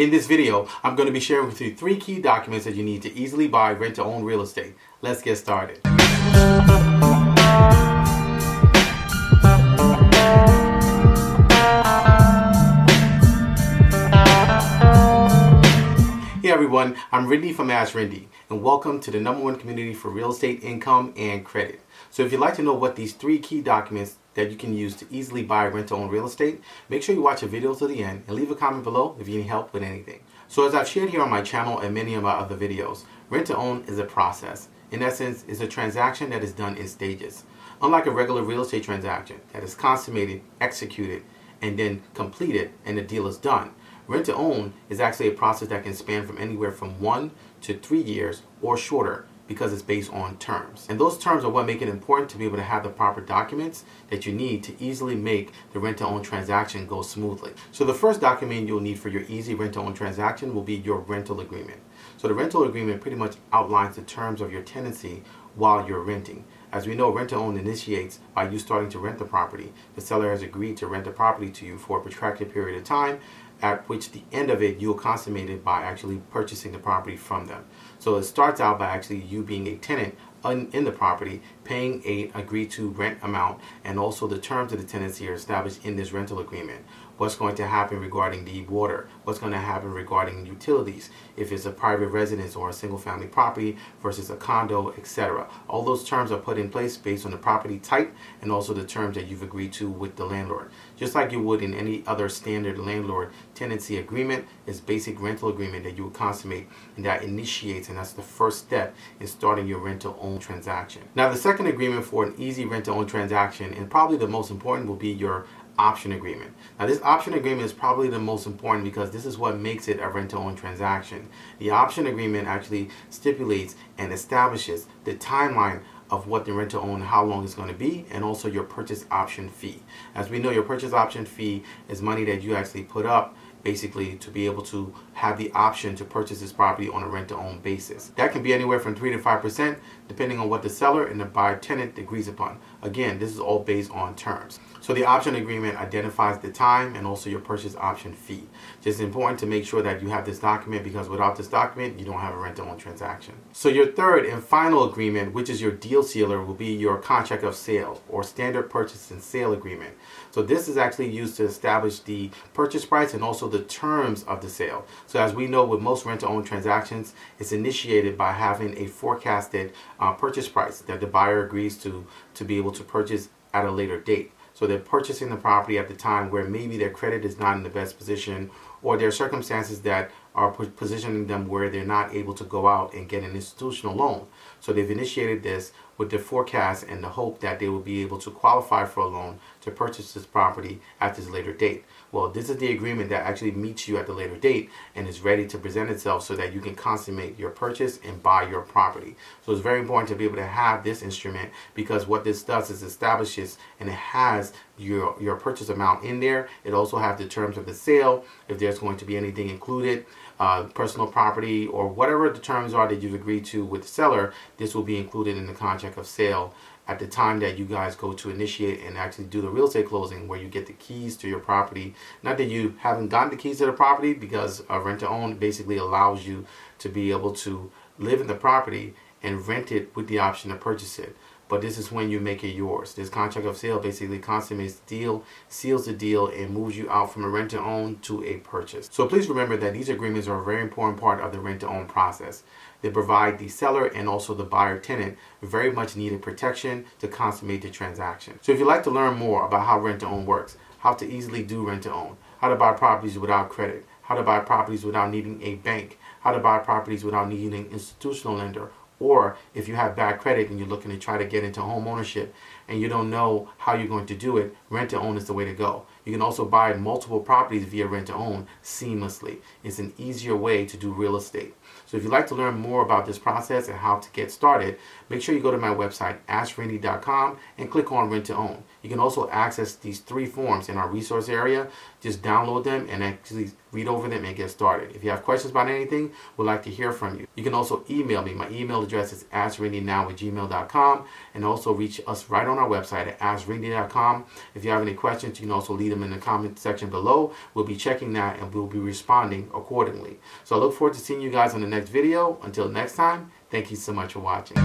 In this video, I'm going to be sharing with you 3 key documents that you need to easily buy rent-to-own real estate. Let's get started. Hey everyone, I'm Rinde from Ask Rinde, and welcome to the #1 community for real estate income and credit. So if you'd like to know what these 3 key documents that you can use to easily buy rent-to-own real estate, make sure you watch the video to the end and leave a comment below if you need help with anything. So as I've shared here on my channel and many of my other videos, rent-to-own is a process. In essence, it's a transaction that is done in stages. Unlike a regular real estate transaction that is consummated, executed, and then completed and the deal is done, rent-to-own is actually a process that can span from anywhere from 1 to 3 years or shorter because it's based on terms. And those terms are what make it important to be able to have the proper documents that you need to easily make the rent-to-own transaction go smoothly. So the first document you'll need for your easy rent-to-own transaction will be your rental agreement. So the rental agreement pretty much outlines the terms of your tenancy while you're renting. As we know, rent-to-own initiates by you starting to rent the property. The seller has agreed to rent the property to you for a protracted period of time, at which the end of it you'll consummate it by actually purchasing the property from them. So it starts out by actually you being a tenant in the property, paying a agreed to rent amount, and also the terms of the tenancy are established in this rental agreement. What's going to happen regarding the water, what's going to happen regarding utilities, if it's a private residence or a single family property versus a condo, etc. All those terms are put in place based on the property type and also the terms that you've agreed to with the landlord. Just like you would in any other standard landlord tenancy agreement, is basic rental agreement that you would consummate, and that initiates, and that's the first step in starting your rent-to-own transaction. Now the second agreement for an easy rent-to-own transaction, and probably the most important, will be your option agreement. Now this option agreement is probably the most important because this is what makes it a rent-to-own transaction. The option agreement actually stipulates and establishes the timeline of what the rent-to-own, how long it's going to be, and also your purchase option fee. As we know, your purchase option fee is money that you actually put up basically to be able to have the option to purchase this property on a rent-to-own basis. That can be anywhere from 3 to 5% depending on what the seller and the buyer tenant agrees upon. Again, this is all based on terms. So the option agreement identifies the time and also your purchase option fee. Just important to make sure that you have this document, because without this document you don't have a rent-to-own transaction. So your third and final agreement, which is your deal sealer, will be your contract of sale or standard purchase and sale agreement. So this is actually used to establish the purchase price and also the terms of the sale. So as we know, with most rent-to-own transactions, it's initiated by having a forecasted purchase price that the buyer agrees to be able to purchase at a later date. So they're purchasing the property at the time where maybe their credit is not in the best position, or there are circumstances that are positioning them where they're not able to go out and get an institutional loan. So they've initiated this with the forecast and the hope that they will be able to qualify for a loan to purchase this property at this later date. Well, this is the agreement that actually meets you at the later date and is ready to present itself so that you can consummate your purchase and buy your property. So it's very important to be able to have this instrument, because what this does is establishes and it has your purchase amount in there. It also has the terms of the sale, if there's going to be anything included, personal property, or whatever the terms are that you've agreed to with the seller. This will be included in the contract of sale at the time that you guys go to initiate and actually do the real estate closing, where you get the keys to your property. Not that you haven't gotten the keys to the property, because rent-to-own basically allows you to be able to live in the property and rent it with the option to purchase it. But this is when you make it yours. This contract of sale basically consummates the deal, seals the deal, and moves you out from a rent-to-own to a purchase. So please remember that these agreements are a very important part of the rent-to-own process. They provide the seller and also the buyer tenant very much needed protection to consummate the transaction. So if you'd like to learn more about how rent-to-own works, how to easily do rent-to-own, how to buy properties without credit, how to buy properties without needing a bank, how to buy properties without needing an institutional lender, or if you have bad credit and you're looking to try to get into home ownership and you don't know how you're going to do it, rent-to-own is the way to go. You can also buy multiple properties via rent-to-own seamlessly. It's an easier way to do real estate. So if you'd like to learn more about this process and how to get started, make sure you go to my website, askrinde.com, and click on Rent-to-Own. You can also access these 3 forms in our resource area. Just download them and actually read over them and get started. If you have questions about anything, we'd like to hear from you. You can also email me. My email address is askrindenow@gmail.com, and also reach us right on our website at askrinde.com. If you have any questions, you can also leave them in the comment section below. We'll be checking that and we'll be responding accordingly. So I look forward to seeing you guys on the next video. Until next time, thank you so much for watching.